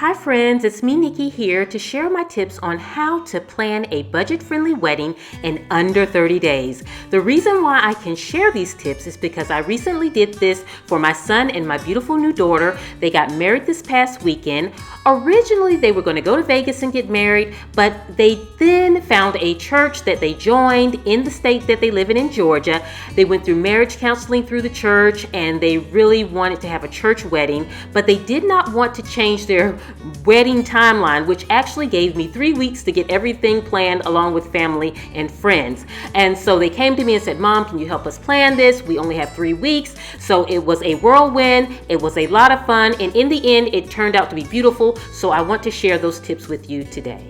Hi friends, it's me Nikki here to share my tips on how to plan a budget-friendly wedding in under 30 days. The reason why I can share these tips is because I recently did this for my son and my beautiful new daughter. They got married this past weekend. Originally they were going to go to Vegas and get married, but they then found a church that they joined in the state that they live in Georgia. They went through marriage counseling through the church and they really wanted to have a church wedding, but they did not want to change their wedding timeline, which actually gave me 3 weeks to get everything planned along with family and friends. And so they came to me and said, Mom, can you help us plan this? We only have 3 weeks. So it was a whirlwind. It was a lot of fun. And in the end, it turned out to be beautiful. So I want to share those tips with you today.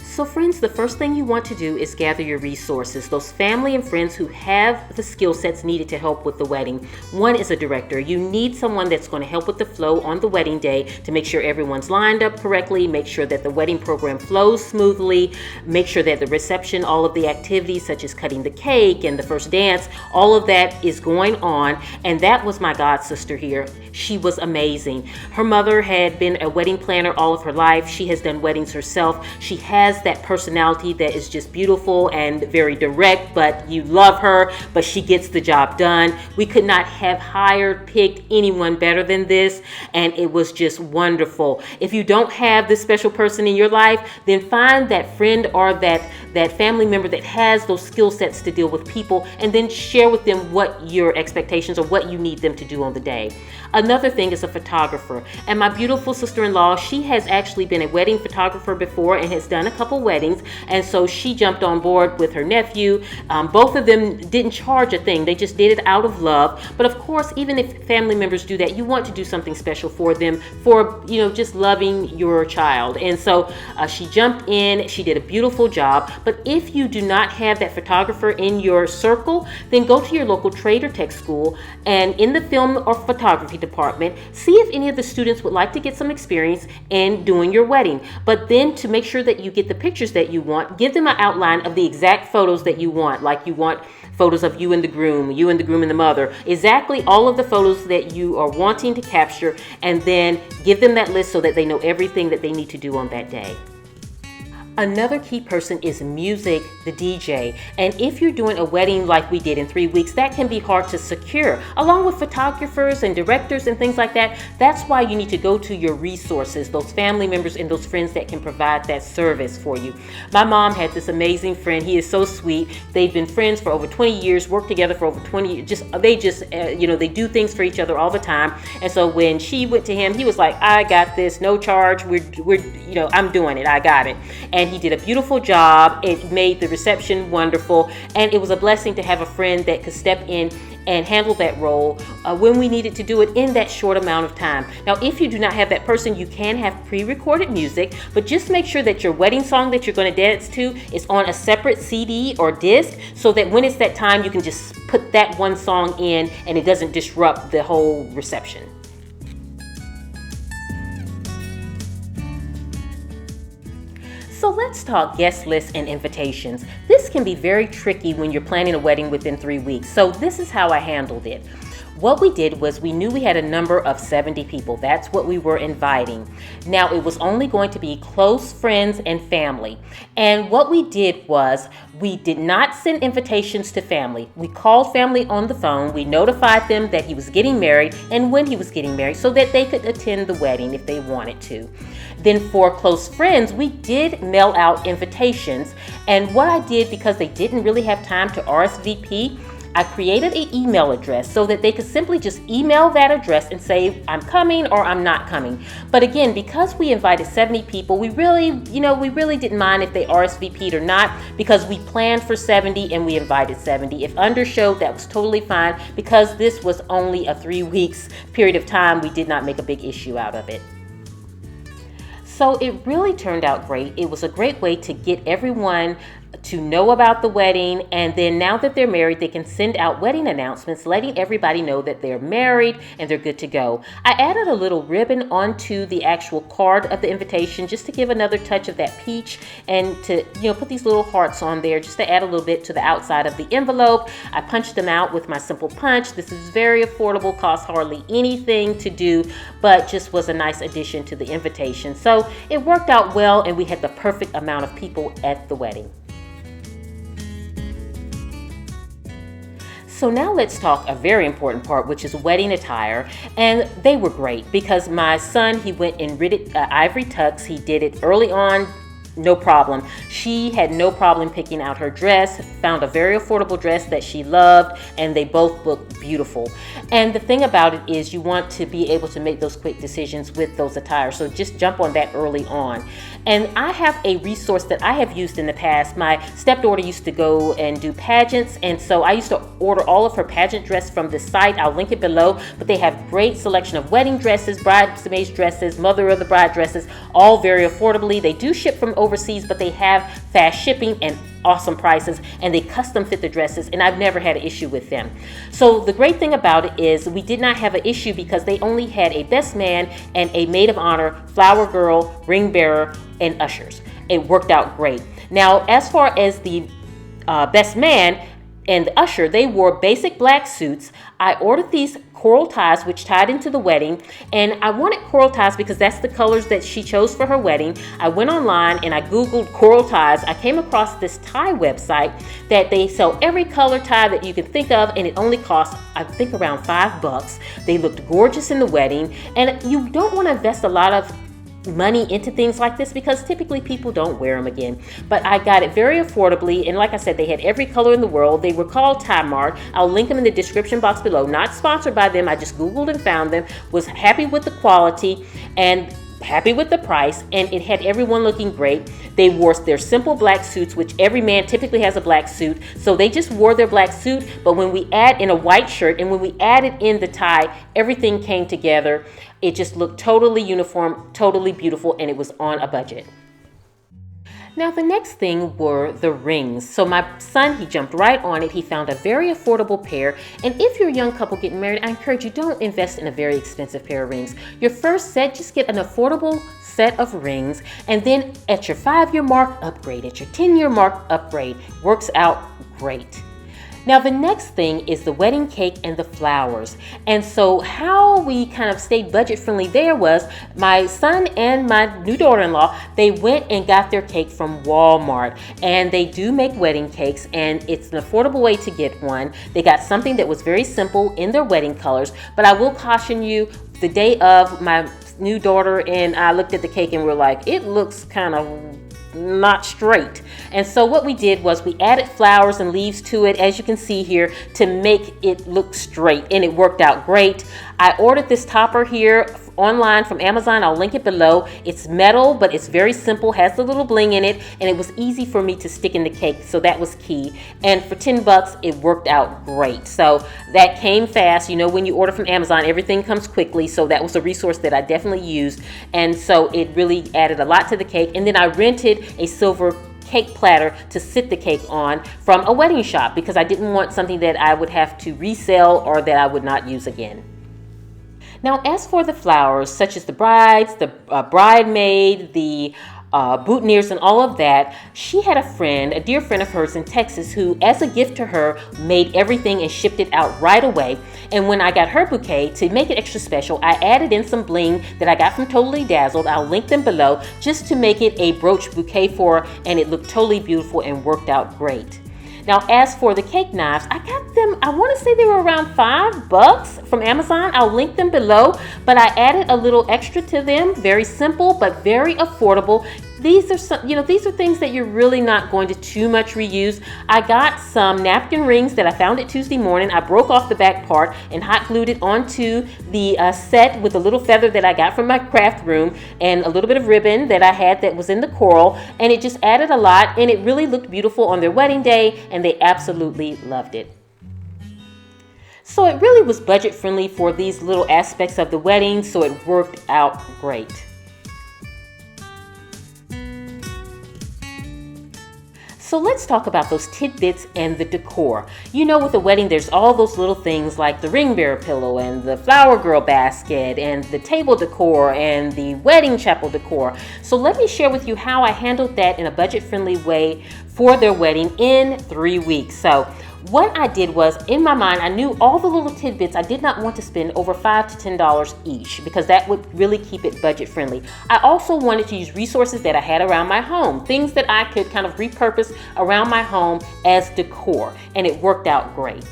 So friends, the first thing you want to do is gather your resources, those family and friends who have the skill sets needed to help with the wedding. One is a director. You need someone that's going to help with the flow on the wedding day to make sure everyone's lined up correctly, make sure that the wedding program flows smoothly, make sure that the reception, all of the activities such as cutting the cake and the first dance, all of that is going on. And that was my god sister here. She was amazing. Her mother had been a wedding planner all of her life. She has done weddings herself. She has that personality that is just beautiful and very direct, but you love her, but she gets the job done. We could not have picked anyone better than this, and it was just wonderful. If you don't have this special person in your life, then find that friend or that family member that has those skill sets to deal with people, and then share with them what your expectations or what you need them to do on the day. Another thing is a photographer, and my beautiful sister-in-law, she has actually been a wedding photographer before and has done a couple weddings, and so she jumped on board with her nephew. Both of them didn't charge a thing. They just did it out of love. But of course, even if family members do that, you want to do something special for them, for just loving your child. And so she jumped in. She did a beautiful job. But if you do not have that photographer in your circle, then go to your local trade or tech school, and in the film or photography department, see if any of the students would like to get some experience in doing your wedding. But then to make sure that you get the pictures that you want, give them an outline of the exact photos that you want. Like you want photos of you and the groom and the mother, exactly all of the photos that you are wanting to capture, and then give them that list so that they know everything that they need to do on that day. Another key person is music, the DJ. And if you're doing a wedding like we did in 3 weeks, that can be hard to secure, along with photographers and directors and things like that. That's why you need to go to your resources, those family members and those friends that can provide that service for you. My mom had this amazing friend. He is so sweet. They've been friends for over 20 years, worked together for over 20 years. They do things for each other all the time. And so when she went to him, he was like, I got this, no charge. I'm doing it. I got it. And he did a beautiful job. It made the reception wonderful, and it was a blessing to have a friend that could step in and handle that role when we needed to do it in that short amount of time. Now, if you do not have that person, you can have pre-recorded music, but just make sure that your wedding song that you're going to dance to is on a separate CD or disc, so that when it's that time, you can just put that one song in and it doesn't disrupt the whole reception. So let's talk guest lists and invitations. This can be very tricky when you're planning a wedding within 3 weeks. So this is how I handled it. What we did was we knew we had a number of 70 people. That's what we were inviting. Now, it was only going to be close friends and family. And what we did was we did not send invitations to family. We called family on the phone. We notified them that he was getting married and when he was getting married so that they could attend the wedding if they wanted to. Then for close friends, we did mail out invitations. And what I did, because they didn't really have time to RSVP, I created an email address so that they could simply just email that address and say, I'm coming or I'm not coming. But again, because we invited 70 people, we really didn't mind if they RSVP'd or not, because we planned for 70 and we invited 70. If undershowed, that was totally fine. Because this was only a 3 weeks period of time, we did not make a big issue out of it. So it really turned out great. It was a great way to get everyone to know about the wedding, and then now that they're married, they can send out wedding announcements letting everybody know that they're married and they're good to go. I added a little ribbon onto the actual card of the invitation just to give another touch of that peach, and to put these little hearts on there just to add a little bit to the outside of the envelope. I punched them out with my simple punch. This is very affordable, costs hardly anything to do, but just was a nice addition to the invitation. So it worked out well, and we had the perfect amount of people at the wedding. So now let's talk a very important part, which is wedding attire. And they were great because my son, he went and knitted ivory tux. He did it early on, no problem. She had no problem picking out her dress, found a very affordable dress that she loved, and they both looked beautiful. And the thing about it is you want to be able to make those quick decisions with those attires, so just jump on that early on. And I have a resource that I have used in the past. My stepdaughter used to go and do pageants, and so I used to order all of her pageant dress from the site. I'll link it below, but they have great selection of wedding dresses, bridesmaids dresses, mother of the bride dresses, all very affordably. They do ship from overseas, but they have fast shipping and awesome prices, and they custom fit the dresses, and I've never had an issue with them. So the great thing about it is we did not have an issue because they only had a best man and a maid of honor, flower girl, ring bearer, and ushers. It worked out great. Now, as far as the best man and the usher, they wore basic black suits. I ordered these coral ties, which tied into the wedding, and I wanted coral ties because that's the colors that she chose for her wedding. I went online and I Googled coral ties. I came across this tie website that they sell every color tie that you can think of, and it only costs, I think, around $5. They looked gorgeous in the wedding, and you don't want to invest a lot of money into things like this because typically people don't wear them again. But I got it very affordably, and like I said, they had every color in the world. They were called Tie Mart. I'll link them in the description box below. Not sponsored by them. I just Googled and found them. Was happy with the quality and happy with the price, and it had everyone looking great. They wore their simple black suits, which every man typically has a black suit, so they just wore their black suit, but when we add in a white shirt and when we added in the tie, everything came together. It just looked totally uniform, totally beautiful, and it was on a budget. Now the next thing were the rings. So my son, he jumped right on it. He found a very affordable pair. And if you're a young couple getting married, I encourage you, don't invest in a very expensive pair of rings. Your first set, just get an affordable set of rings. And then at your 5-year mark, upgrade. At your 10-year mark, upgrade. Works out great. Now the next thing is the wedding cake and the flowers. And so how we kind of stayed budget friendly there was my son and my new daughter-in-law, they went and got their cake from Walmart, and they do make wedding cakes, and it's an affordable way to get one. They got something that was very simple in their wedding colors, but I will caution you, the day of, my new daughter and I looked at the cake and we're like, it looks kind of not straight. And so what we did was we added flowers and leaves to it, as you can see here, to make it look straight, and it worked out great. I ordered this topper here online from Amazon. I'll link it below. It's metal, but it's very simple, has the little bling in it, and it was easy for me to stick in the cake, so that was key. And for $10, it worked out great. So that came fast. You know, when you order from Amazon, everything comes quickly, so that was a resource that I definitely used, and so it really added a lot to the cake. And then I rented a silver cake platter to sit the cake on from a wedding shop because I didn't want something that I would have to resell or that I would not use again. Now, as for the flowers, such as the brides, the bridemaid, the boutonnieres and all of that, she had a friend, a dear friend of hers in Texas, who as a gift to her made everything and shipped it out right away. And when I got her bouquet, to make it extra special, I added in some bling that I got from Totally Dazzled. I'll link them below, just to make it a brooch bouquet for her, and it looked totally beautiful and worked out great. Now, as for the cake knives, I got them, I want to say they were around $5 from Amazon. I'll link them below, but I added a little extra to them. Very simple, but very affordable. These are some, these are things that you're really not going to too much reuse. I got some napkin rings that I found it Tuesday morning. I broke off the back part and hot glued it onto the set with a little feather that I got from my craft room and a little bit of ribbon that I had that was in the coral, and it just added a lot, and it really looked beautiful on their wedding day, and they absolutely loved it. So it really was budget friendly for these little aspects of the wedding, so it worked out great. So let's talk about those tidbits and the decor. You know, with a wedding, there's all those little things like the ring bearer pillow and the flower girl basket and the table decor and the wedding chapel decor. So let me share with you how I handled that in a budget-friendly way for their wedding in 3 weeks. So what I did was, in my mind, I knew all the little tidbits. I did not want to spend over $5 to $10 each because that would really keep it budget friendly. I also wanted to use resources that I had around my home, things that I could kind of repurpose around my home as decor, and it worked out great.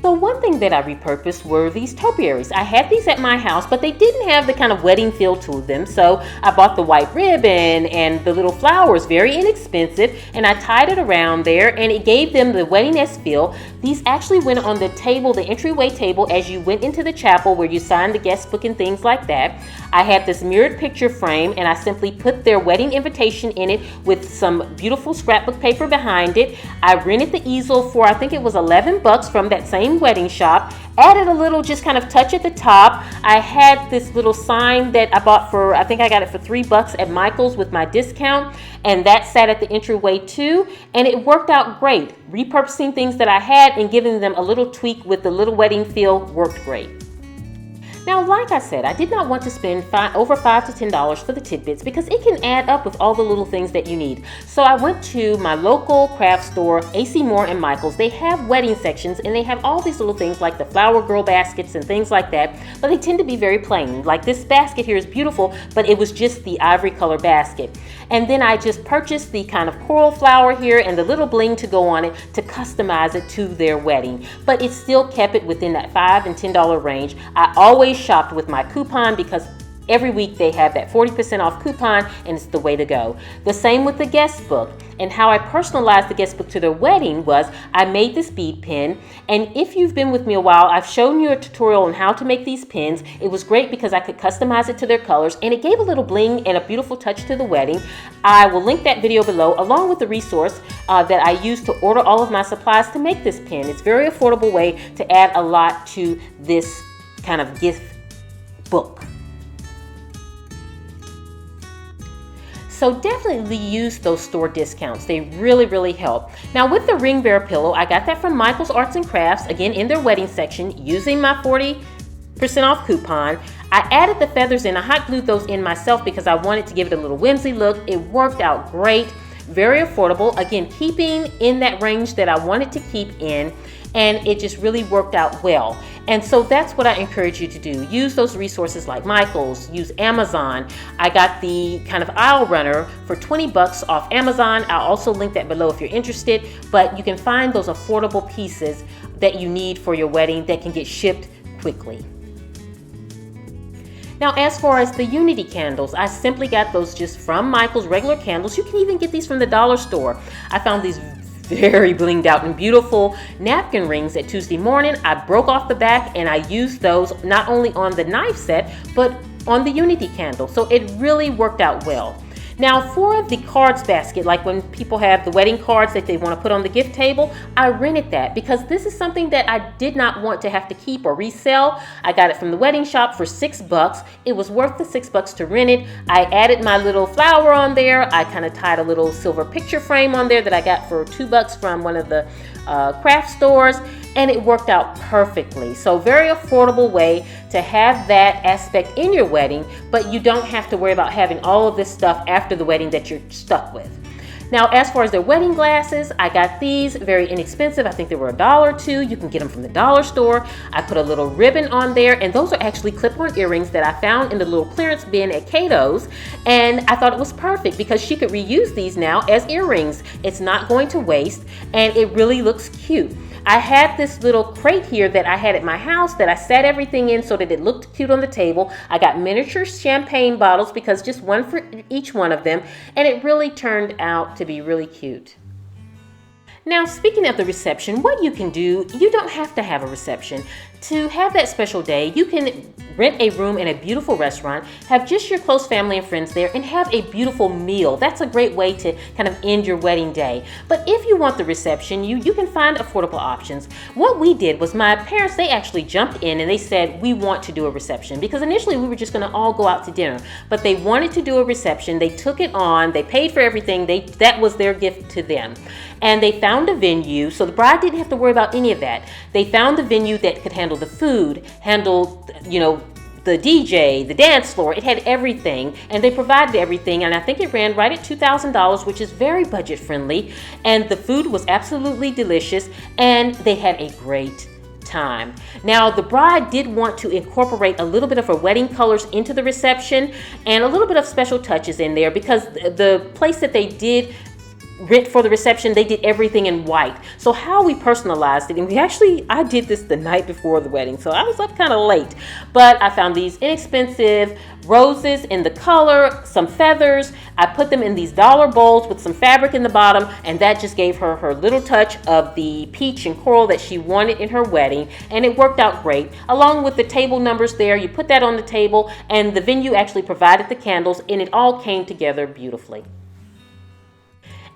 So one thing that I repurposed were these topiaries. I had these at my house, but they didn't have the kind of wedding feel to them. So I bought the white ribbon and the little flowers, very inexpensive, and I tied it around there and it gave them the wedding-esque feel. These actually went on the table, the entryway table, as you went into the chapel where you signed the guest book and things like that. I had this mirrored picture frame and I simply put their wedding invitation in it with some beautiful scrapbook paper behind it. I rented the easel for, I think it was $11 from that same wedding shop. Added a little just kind of touch at the top. I had this little sign that I bought for, I think I got it for $3 at Michael's with my discount, and that sat at the entryway too, and it worked out great. Repurposing things that I had and giving them a little tweak with the little wedding feel worked great. Now, like I said, I did not want to spend over $5 to $10 for the tidbits because it can add up with all the little things that you need. So I went to my local craft store, AC Moore and Michael's. They have wedding sections and they have all these little things like the flower girl baskets and things like that, but they tend to be very plain. Like this basket here is beautiful, but it was just the ivory color basket. And then I just purchased the kind of coral flower here and the little bling to go on it to customize it to their wedding. But it still kept it within that $5 and $10 range. I always shopped with my coupon because every week they have that 40% off coupon and it's the way to go. The same with the guest book. And how I personalized the guest book to their wedding was I made this bead pin, and if you've been with me a while, I've shown you a tutorial on how to make these pins. It was great because I could customize it to their colors and it gave a little bling and a beautiful touch to the wedding. I will link that video below along with the resource that I used to order all of my supplies to make this pin. It's a very affordable way to add a lot to this kind of gift book. So definitely use those store discounts. They really help. Now with the ring bearer pillow, I got that from Michael's Arts and Crafts, again in their wedding section, using my 40% off coupon. I added the feathers in. I hot glued those in myself because I wanted to give it a little whimsy look. It worked out great. Very affordable. Again, keeping in that range that I wanted to keep in, and it just really worked out well. And so that's what I encourage you to do. Use those resources like Michael's, use Amazon. I got the kind of aisle runner for $20 off Amazon. I'll also link that below if you're interested, but you can find those affordable pieces that you need for your wedding that can get shipped quickly. Now, as far as the Unity candles, I simply got those just from Michael's regular candles. You can even get these from the dollar store. I found these very blinged out and beautiful napkin rings at Tuesday morning. I broke off the back and I used those not only on the knife set, but on the Unity candle. So it really worked out well. Now for the cards basket, like when people have the wedding cards that they want to put on the gift table, I rented that because this is something that I did not want to have to keep or resell. I got it from the wedding shop for $6. It was worth the $6 to rent it. I added my little flower on there. I kind of tied a little silver picture frame on there that I got for $2 from one of the craft stores, and it worked out perfectly. So very affordable way to have that aspect in your wedding, but you don't have to worry about having all of this stuff after the wedding that you're stuck with. Now, as far as their wedding glasses, I got these very inexpensive. I think they were $1 or $2. You can get them from the dollar store. I put a little ribbon on there, and those are actually clip-on earrings that I found in the little clearance bin at Cato's, and I thought it was perfect because she could reuse these now as earrings. It's not going to waste, and it really looks cute. I had this little crate here that I had at my house that I set everything in so that it looked cute on the table. I got miniature champagne bottles because just one for each one of them, and it really turned out to be really cute. Now, speaking of the reception, what you can do, you don't have to have a reception. to have that special day, you can rent a room in a beautiful restaurant, have just your close family and friends there, and have a beautiful meal. That's a great way to kind of end your wedding day. But if you want the reception, you can find affordable options. What we did was my parents, they actually jumped in and they said, we want to do a reception, because initially we were just going to all go out to dinner, but they wanted to do a reception. They took it on, they paid for everything, that was their gift to them. And they found a venue, so the bride didn't have to worry about any of that. They found the venue that could handle the food, handle, the DJ, the dance floor. It had everything, and they provided everything, and I think it ran right at $2,000, which is very budget friendly, and the food was absolutely delicious, and they had a great time. Now, the bride did want to incorporate a little bit of her wedding colors into the reception and a little bit of special touches in there, because the place that they did rent for the reception, they did everything in white. So how we personalized it, and I did this the night before the wedding, so I was up kind of late, but I found these inexpensive roses in the color, some feathers. I put them in these dollar bowls with some fabric in the bottom, and that just gave her her little touch of the peach and coral that she wanted in her wedding, and it worked out great. Along with the table numbers there, you put that on the table, and the venue actually provided the candles, and it all came together beautifully.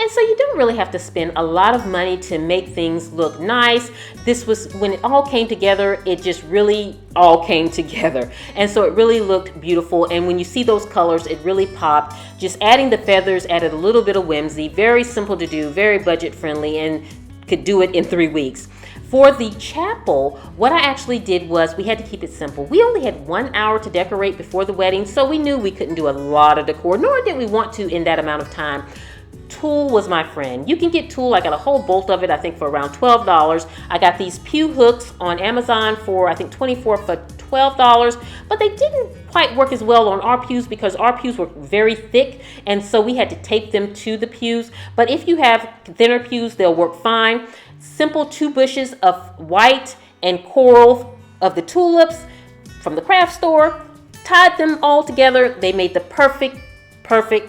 And so you don't really have to spend a lot of money to make things look nice. This was, when it all came together, it just really all came together. And so it really looked beautiful. And when you see those colors, it really popped. Just adding the feathers added a little bit of whimsy. Very simple to do, very budget friendly, and could do it in 3 weeks. For the chapel, what I actually did was we had to keep it simple. We only had 1 hour to decorate before the wedding, so we knew we couldn't do a lot of decor, nor did we want to in that amount of time. Tulle was my friend. You can get tulle. I got a whole bolt of it, I think, for around $12. I got these pew hooks on Amazon for, I think, $24 for $12, but they didn't quite work as well on our pews because our pews were very thick, and so we had to tape them to the pews. But if you have thinner pews, they'll work fine. Simple 2 bushes of white and coral of the tulips from the craft store, tied them all together. They made the perfect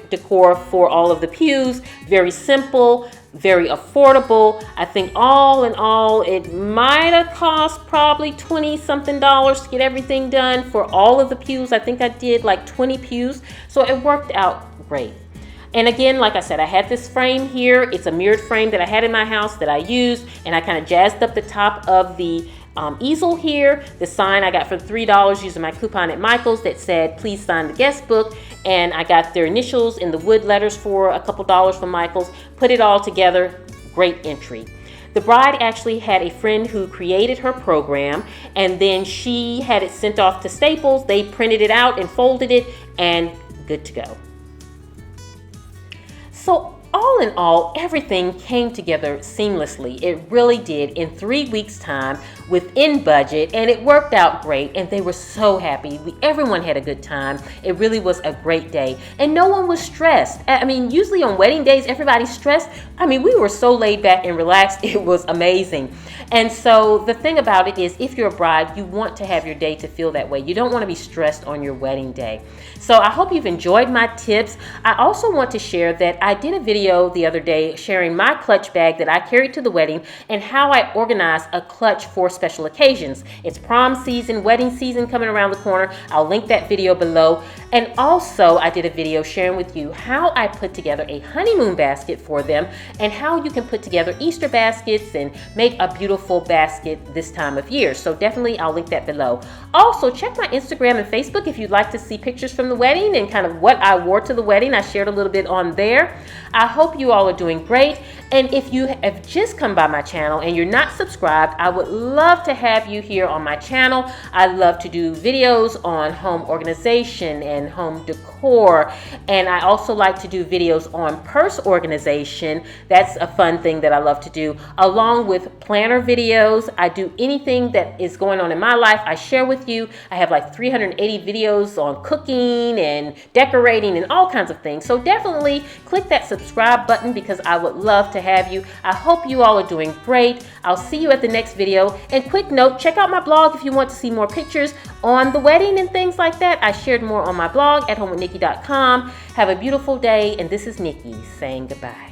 decor for all of the pews. Very simple, very affordable. I think all in all, it might have cost probably $20-something to get everything done for all of the pews. I think I did like 20 pews, so it worked out great. And again, like I said, I had this frame here. It's a mirrored frame that I had in my house that I used, and I kind of jazzed up the top of the easel here. The sign I got for $3 using my coupon at Michael's that said, please sign the guest book. And I got their initials in the wood letters for a couple dollars from Michael's. Put it all together. Great entry. The bride actually had a friend who created her program, and then she had it sent off to Staples. They printed it out and folded it, and good to go. So all in all, everything came together seamlessly. It really did, in 3 weeks' time, within budget, and it worked out great, and they were so happy. Everyone had a good time. It really was a great day, and no one was stressed. I mean, usually on wedding days, everybody's stressed. I mean, we were so laid back and relaxed. It was amazing. And so the thing about it is, if you're a bride, you want to have your day to feel that way. You don't want to be stressed on your wedding day. So I hope you've enjoyed my tips. I also want to share that I did a video the other day sharing my clutch bag that I carried to the wedding and how I organize a clutch for special occasions. It's prom season, wedding season coming around the corner. I'll link that video below. And also I did a video sharing with you how I put together a honeymoon basket for them and how you can put together Easter baskets and make a beautiful basket this time of year. So definitely I'll link that below. Also check my Instagram and Facebook if you'd like to see pictures from the wedding and kind of what I wore to the wedding. I shared a little bit on there. I hope you all are doing great. And if you have just come by my channel and you're not subscribed, I would love to have you here on my channel. I love to do videos on home organization and home decor. And I also like to do videos on purse organization. That's a fun thing that I love to do, along with planner videos. I do anything that is going on in my life, I share with you. I have like 380 videos on cooking and decorating and all kinds of things. So definitely click that subscribe button because I would love to have you. I hope you all are doing great. I'll see you at the next video. And quick note, check out my blog if you want to see more pictures on the wedding and things like that. I shared more on my blog at AtHomeWithNikki.com. Have a beautiful day, and this is Nikki saying goodbye.